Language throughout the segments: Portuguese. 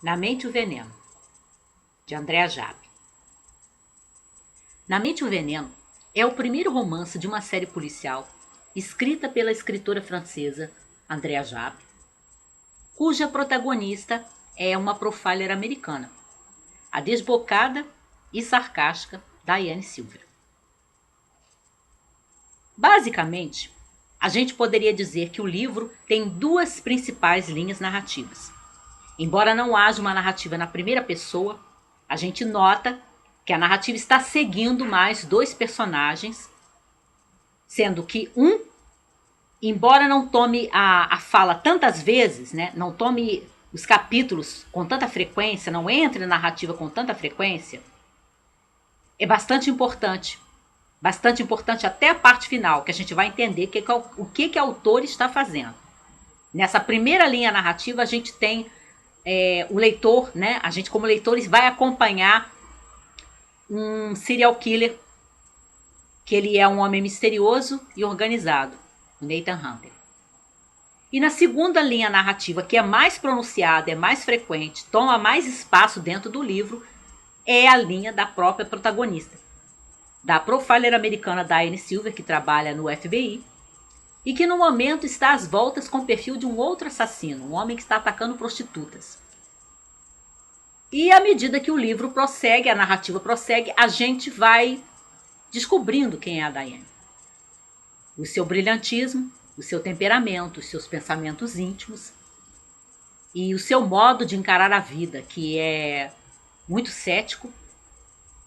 Na Mente o Veneno, de Andréa Jappe. Na Mente o Veneno é o primeiro romance de uma série policial escrita pela escritora francesa Andréa Jappe, cuja protagonista é uma profiler americana, a desbocada e sarcástica Diane Silver. Basicamente, a gente poderia dizer que o livro tem duas principais linhas narrativas. Embora não haja uma narrativa na primeira pessoa, a gente nota que a narrativa está seguindo mais dois personagens, sendo que embora não tome a fala tantas vezes, né, não tome os capítulos com tanta frequência, não entre na narrativa com tanta frequência, é bastante importante. Bastante importante até a parte final, que a gente vai entender o que a autor está fazendo. Nessa primeira linha narrativa, a gente tem o leitor, né? A gente, como leitores, vai acompanhar um serial killer, que ele é um homem misterioso e organizado, o Nathan Hunter. E na segunda linha narrativa, que é mais pronunciada, é mais frequente, toma mais espaço dentro do livro, é a linha da própria protagonista, da profiler americana Diane Silver, que trabalha no FBI, e que no momento está às voltas com o perfil de um outro assassino, um homem que está atacando prostitutas. E à medida que o livro prossegue, a narrativa prossegue, a gente vai descobrindo quem é a Diane. O seu brilhantismo, o seu temperamento, os seus pensamentos íntimos e o seu modo de encarar a vida, que é muito cético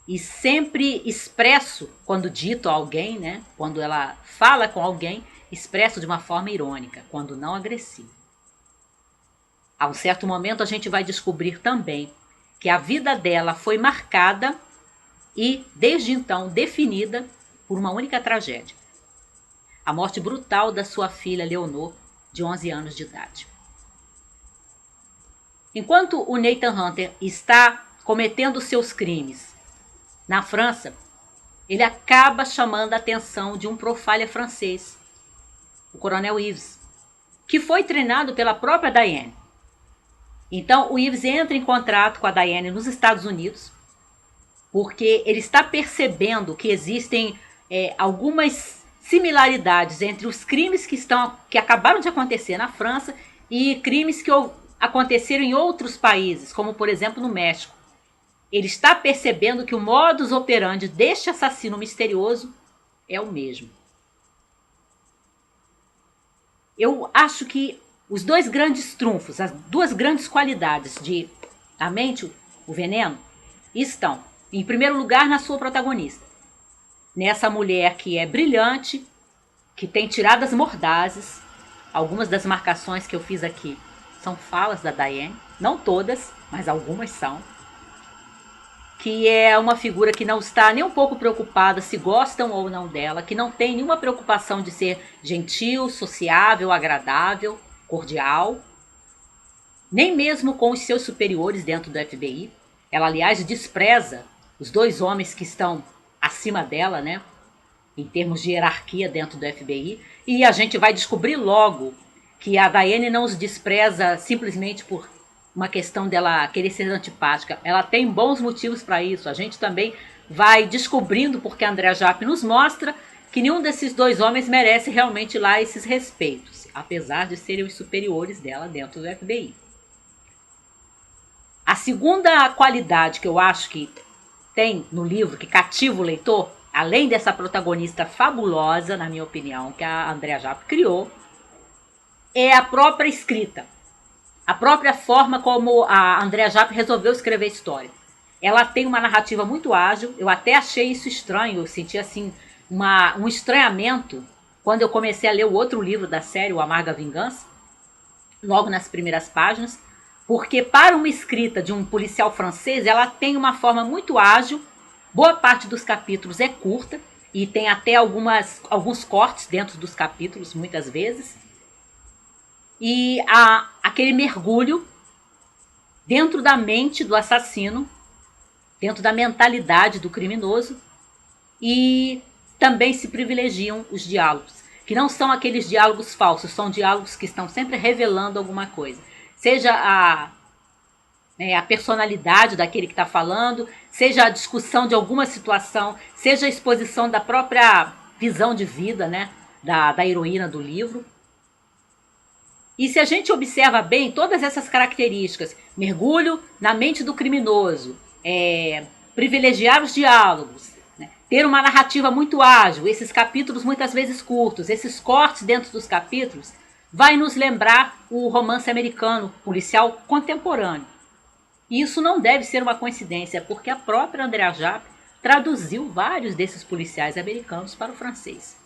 e sempre expresso quando dito a alguém, né? Quando ela fala com alguém, expresso de uma forma irônica, quando não agressiva. A um certo momento a gente vai descobrir também que a vida dela foi marcada e, desde então, definida por uma única tragédia. A morte brutal da sua filha Leonor, de 11 anos de idade. Enquanto o Nathan Hunter está cometendo seus crimes na França, ele acaba chamando a atenção de um profiler francês, o Coronel Yves, que foi treinado pela própria Diane. Então o Yves entra em contrato com a Diane nos Estados Unidos, porque ele está percebendo que existem algumas similaridades entre os crimes que acabaram de acontecer na França e crimes que aconteceram em outros países, como por exemplo no México. Ele está percebendo que o modus operandi deste assassino misterioso é o mesmo. Eu acho que os dois grandes trunfos, as duas grandes qualidades de A Mente, o Veneno, estão, em primeiro lugar, na sua protagonista. Nessa mulher que é brilhante, que tem tiradas mordazes. Algumas das marcações que eu fiz aqui são falas da Diane, não todas, mas algumas são. Que é uma figura que não está nem um pouco preocupada se gostam ou não dela, que não tem nenhuma preocupação de ser gentil, sociável, agradável, cordial, nem mesmo com os seus superiores dentro do FBI. Ela, aliás, despreza os dois homens que estão acima dela, né, em termos de hierarquia dentro do FBI, e a gente vai descobrir logo que a Diane não os despreza simplesmente por uma questão dela querer ser antipática. Ela tem bons motivos para isso. A gente também vai descobrindo, porque a Andréa Jappe nos mostra que nenhum desses dois homens merece realmente lá esses respeitos, apesar de serem os superiores dela dentro do FBI. A segunda qualidade que eu acho que tem no livro, que cativa o leitor, além dessa protagonista fabulosa, na minha opinião, que a Andréa Jappe criou, é a própria escrita. A própria forma como a Andréa Jappe resolveu escrever a história. Ela tem uma narrativa muito ágil. Eu até achei isso estranho. Eu senti assim um estranhamento quando eu comecei a ler o outro livro da série, O Amarga Vingança, logo nas primeiras páginas, porque para uma escrita de um policial francês, ela tem uma forma muito ágil. Boa parte dos capítulos é curta e tem até alguns cortes dentro dos capítulos, muitas vezes. E aquele mergulho dentro da mente do assassino, dentro da mentalidade do criminoso, e também se privilegiam os diálogos, que não são aqueles diálogos falsos, são diálogos que estão sempre revelando alguma coisa. Seja a personalidade daquele que está falando, seja a discussão de alguma situação, seja a exposição da própria visão de vida, né, da heroína do livro. E se a gente observa bem todas essas características, mergulho na mente do criminoso, privilegiar os diálogos, né, ter uma narrativa muito ágil, esses capítulos muitas vezes curtos, esses cortes dentro dos capítulos, vai nos lembrar o romance americano policial contemporâneo. E isso não deve ser uma coincidência, porque a própria Andrea Japp traduziu vários desses policiais americanos para o francês.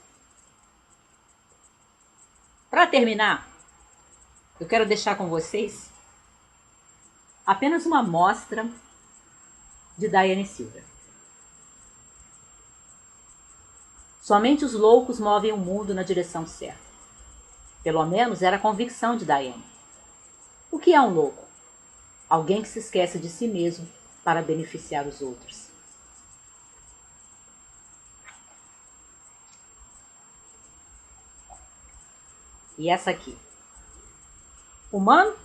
Para terminar, eu quero deixar com vocês apenas uma amostra de Diane Silver. Somente os loucos movem o mundo na direção certa. Pelo menos era a convicção de Diane. O que é um louco? Alguém que se esquece de si mesmo para beneficiar os outros. E essa aqui. Humano?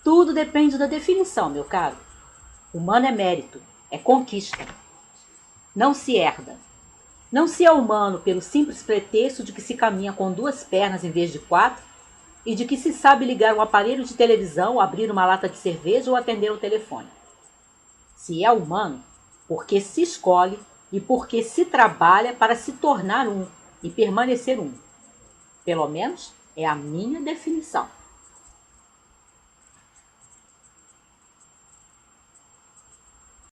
Tudo depende da definição, meu caro. Humano é mérito, é conquista. Não se herda. Não se é humano pelo simples pretexto de que se caminha com 2 pernas em vez de 4 e de que se sabe ligar um aparelho de televisão, abrir uma lata de cerveja ou atender o telefone. Se é humano, porque se escolhe e porque se trabalha para se tornar um e permanecer um. Pelo menos é a minha definição.